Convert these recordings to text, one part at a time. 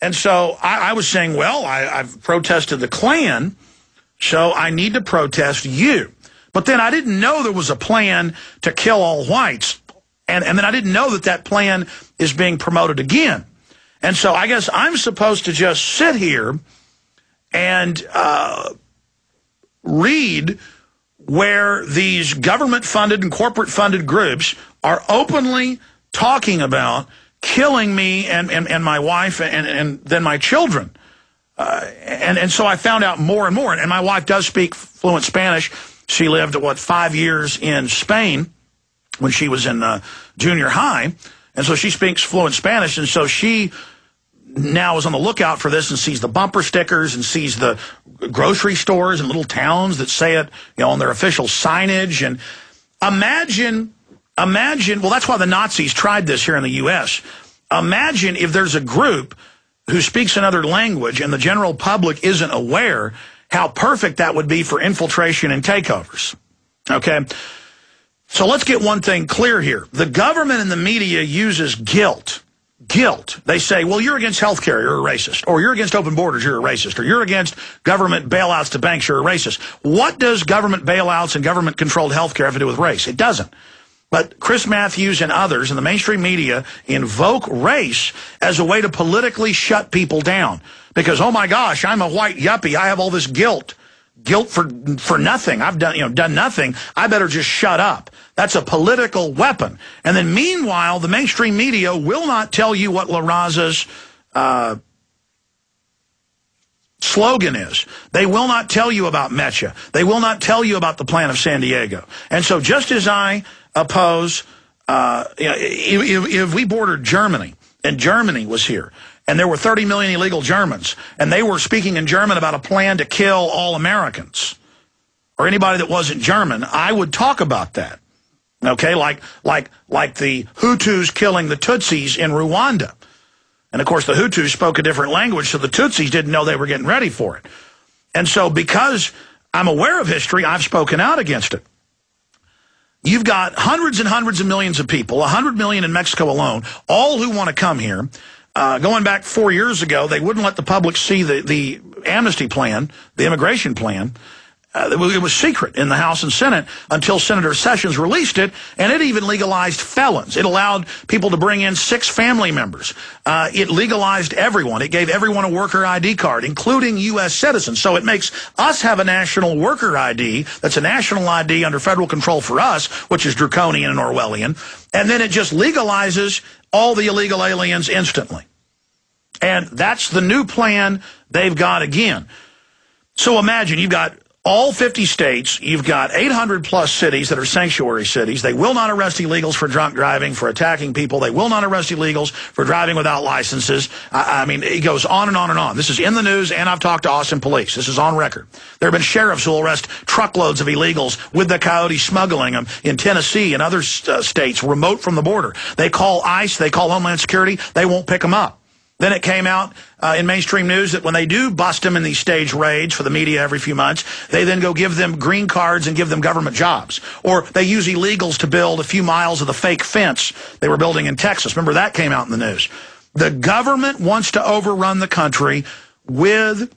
And so I was saying, well, I've protested the Klan, so I need to protest you. But then I didn't know there was a plan to kill all whites. And then I didn't know that that plan is being promoted again. And so I guess I'm supposed to just sit here and read where these government-funded and corporate-funded groups are openly talking about killing me and my wife and then my children. And so I found out more and more. And my wife does speak fluent Spanish. She lived, 5 years in Spain when she was in junior high. And so she speaks fluent Spanish. And so she now is on the lookout for this and sees the bumper stickers and sees the grocery stores and little towns that say it, on their official signage. And imagine, well, that's why the Nazis tried this here in the U.S. Imagine if there's a group who speaks another language and the general public isn't aware, how perfect that would be for infiltration and takeovers. Okay? So let's get one thing clear here. The government and the media uses guilt. Guilt. They say, well, you're against health care, you're a racist. Or you're against open borders, you're a racist. Or you're against government bailouts to banks, you're a racist. What does government bailouts and government-controlled health care have to do with race? It doesn't. But Chris Matthews and others in the mainstream media invoke race as a way to politically shut people down. Because, oh my gosh, I'm a white yuppie. I have all this guilt. Guilt for nothing. I've done nothing. I better just shut up. That's a political weapon. And then meanwhile, the mainstream media will not tell you what La Raza's slogan is. They will not tell you about Mecha. They will not tell you about the plan of San Diego. And so just as I oppose, if we bordered Germany, and Germany was here, and there were 30 million illegal Germans, and they were speaking in German about a plan to kill all Americans, or anybody that wasn't German, I would talk about that. Okay, like the Hutus killing the Tutsis in Rwanda. And, of course, the Hutus spoke a different language, so the Tutsis didn't know they were getting ready for it. And so because I'm aware of history, I've spoken out against it. You've got hundreds and hundreds of millions of people, 100 million in Mexico alone, all who want to come here. Going back 4 years ago, they wouldn't let the public see the amnesty plan, the immigration plan. It was secret in the House and Senate until Senator Sessions released it, and it even legalized felons. It allowed people to bring in 6 family members. It legalized everyone. It gave everyone a worker ID card, including U.S. citizens. So it makes us have a national worker ID that's a national ID under federal control for us, which is draconian and Orwellian. And then it just legalizes all the illegal aliens instantly. And that's the new plan they've got again. So imagine you've got all 50 states, you've got 800-plus cities that are sanctuary cities. They will not arrest illegals for drunk driving, for attacking people. They will not arrest illegals for driving without licenses. I mean, it goes on and on and on. This is in the news, and I've talked to Austin police. This is on record. There have been sheriffs who will arrest truckloads of illegals with the coyote smuggling them in Tennessee and other states remote from the border. They call ICE, they call Homeland Security, they won't pick them up. Then it came out in mainstream news that when they do bust them in these stage raids for the media every few months, they then go give them green cards and give them government jobs. Or they use illegals to build a few miles of the fake fence they were building in Texas. Remember, that came out in the news. The government wants to overrun the country with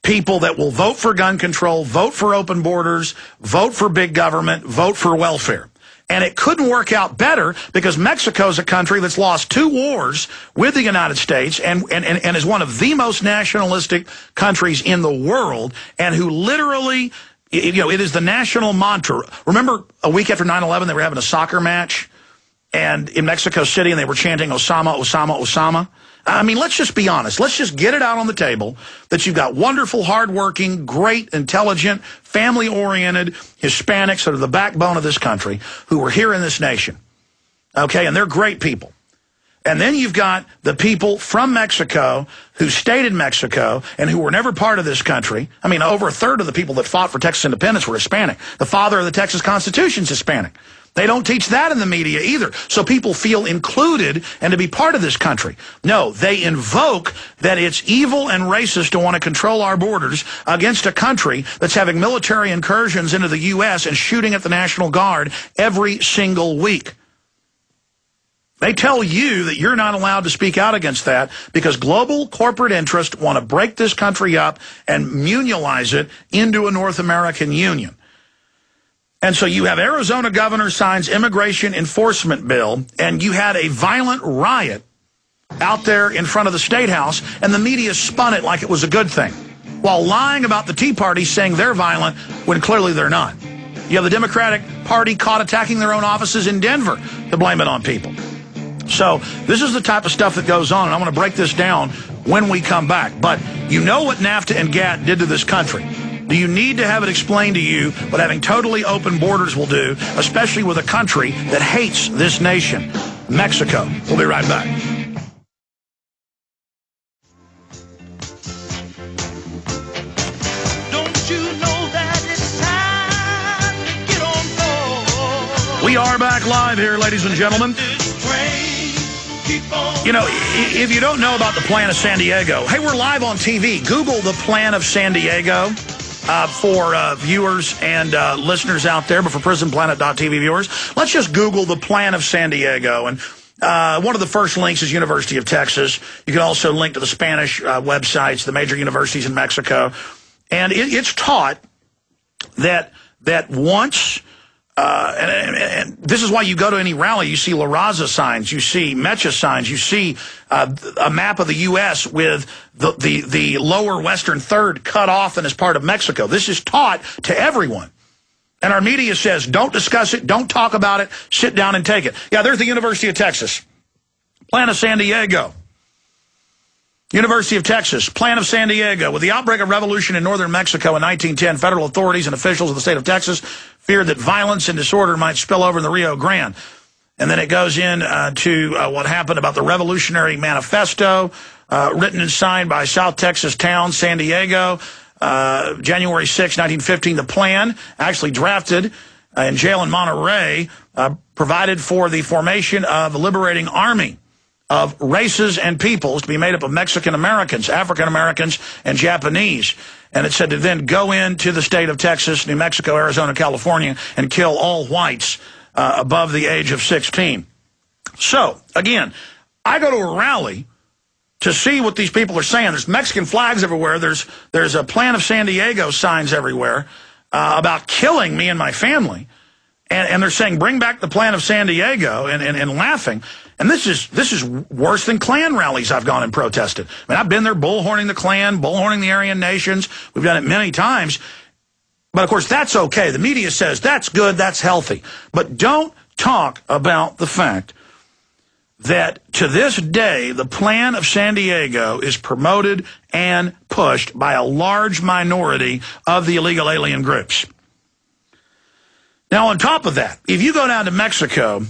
people that will vote for gun control, vote for open borders, vote for big government, vote for welfare. And it couldn't work out better because Mexico is a country that's lost 2 wars with the United States and is one of the most nationalistic countries in the world, and who literally, it is the national mantra. Remember a week after 9/11, they were having a soccer match and in Mexico City, and they were chanting Osama, Osama, Osama? I mean, let's just be honest. Let's just get it out on the table that you've got wonderful, hardworking, great, intelligent, family-oriented Hispanics that are the backbone of this country who are here in this nation. Okay, and they're great people. And then you've got the people from Mexico who stayed in Mexico and who were never part of this country. I mean, over a third of the people that fought for Texas independence were Hispanic. The father of the Texas Constitution is Hispanic. They don't teach that in the media either. So people feel included and to be part of this country. No, they invoke that it's evil and racist to want to control our borders against a country that's having military incursions into the U.S. and shooting at the National Guard every single week. They tell you that you're not allowed to speak out against that because global corporate interests want to break this country up and munialize it into a North American Union. And so you have Arizona governor signs immigration enforcement bill, and you had a violent riot out there in front of the State House, and the media spun it like it was a good thing, while lying about the Tea Party, saying they're violent when clearly they're not. You have the Democratic Party caught attacking their own offices in Denver to blame it on people. So this is the type of stuff that goes on, and I'm going to break this down when we come back. But you know what NAFTA and GATT did to this country. Do you need to have it explained to you what having totally open borders will do, especially with a country that hates this nation, Mexico? We'll be right back. We are back live here, ladies and gentlemen. You know, if you don't know about the plan of San Diego, hey, we're live on TV. Google the plan of San Diego for viewers and listeners out there, but for PrisonPlanet.tv viewers, let's just Google the plan of San Diego. And one of the first links is University of Texas. You can also link to the Spanish websites, the major universities in Mexico. And it's taught that once... and this is why you go to any rally, you see La Raza signs, you see Mecha signs, you see a map of the U.S. with the lower western third cut off and as part of Mexico. This is taught to everyone. And our media says, don't discuss it, don't talk about it, sit down and take it. Yeah, there's the University of Texas. Plan of San Diego. University of Texas, Plan of San Diego. With the outbreak of revolution in northern Mexico in 1910, federal authorities and officials of the state of Texas feared that violence and disorder might spill over in the Rio Grande. And then it goes in to what happened about the Revolutionary Manifesto, written and signed by South Texas town, San Diego, January 6, 1915. The plan, actually drafted in jail in Monterey, provided for the formation of a liberating army of races and peoples to be made up of Mexican Americans, African Americans, and Japanese. And it said to then go into the state of Texas, New Mexico, Arizona, California, and kill all whites above the age of 16. So, again, I go to a rally to see what these people are saying. There's Mexican flags everywhere. There's a Plan of San Diego signs everywhere about killing me and my family. And they're saying, bring back the Plan of San Diego, and laughing. And this is worse than Klan rallies I've gone and protested. I mean, I've been there bullhorning the Klan, bullhorning the Aryan nations. We've done it many times. But, of course, that's okay. The media says that's good, that's healthy. But don't talk about the fact that to this day, the Plan of San Diego is promoted and pushed by a large minority of the illegal alien groups. Now, on top of that, if you go down to Mexico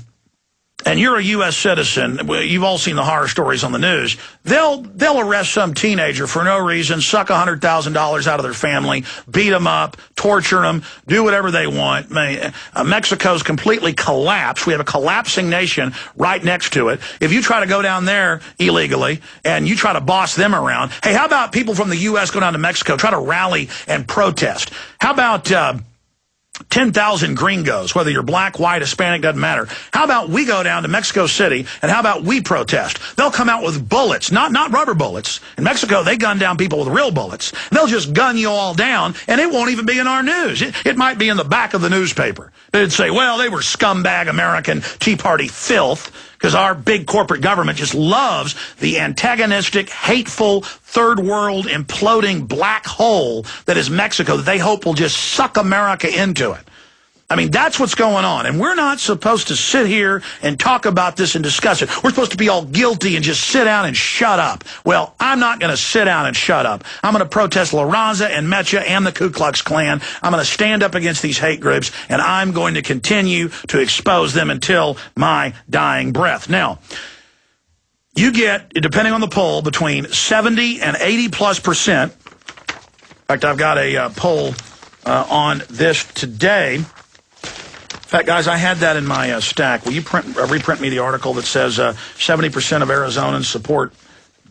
and you're a U.S. citizen, you've all seen the horror stories on the news, they'll arrest some teenager for no reason, suck $100,000 out of their family, beat them up, torture them, do whatever they want. Mexico's completely collapsed. We have a collapsing nation right next to it. If you try to go down there illegally and you try to boss them around, hey, how about people from the U.S. go down to Mexico, try to rally and protest? How about 10,000 gringos, whether you're black, white, Hispanic, doesn't matter. How about we go down to Mexico City, and how about we protest? They'll come out with bullets, not rubber bullets. In Mexico, they gun down people with real bullets. They'll just gun you all down, and it won't even be in our news. It might be in the back of the newspaper. They'd say, well, they were scumbag American Tea Party filth, because our big corporate government just loves the antagonistic, hateful, third world, imploding black hole that is Mexico that they hope will just suck America into it. I mean, that's what's going on. And we're not supposed to sit here and talk about this and discuss it. We're supposed to be all guilty and just sit down and shut up. Well, I'm not going to sit down and shut up. I'm going to protest La Raza and Mecha and the Ku Klux Klan. I'm going to stand up against these hate groups, and I'm going to continue to expose them until my dying breath. Now, you get, depending on the poll, between 70 and 80+%. In fact, I've got a poll on this today. In fact, guys, I had that in my stack. Will you reprint me the article that says 70% of Arizonans support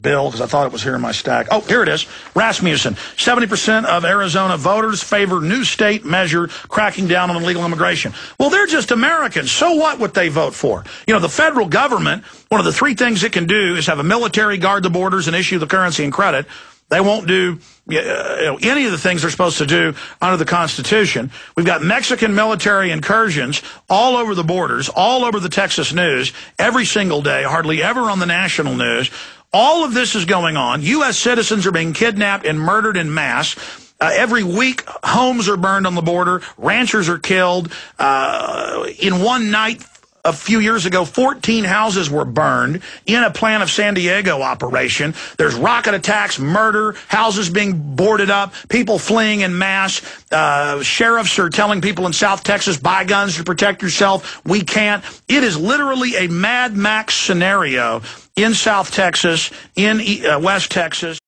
bill because I thought it was here in my stack. Oh, here it is. Rasmussen. 70% of Arizona voters favor new state measure cracking down on illegal immigration. Well, they're just Americans. So what they vote for? You know, the federal government, one of the three things it can do is have a military guard the borders and issue the currency and credit. They won't do any of the things they're supposed to do under the Constitution. We've got Mexican military incursions all over the borders, all over the Texas news, every single day, hardly ever on the national news. All of this is going on. U.S. citizens are being kidnapped and murdered in mass. Every week, homes are burned on the border. Ranchers are killed. In one night, a few years ago, 14 houses were burned in a Plan of San Diego operation. There's rocket attacks, murder, houses being boarded up, people fleeing in mass. Sheriffs are telling people in South Texas, buy guns to protect yourself. We can't. It is literally a Mad Max scenario in South Texas, in West Texas.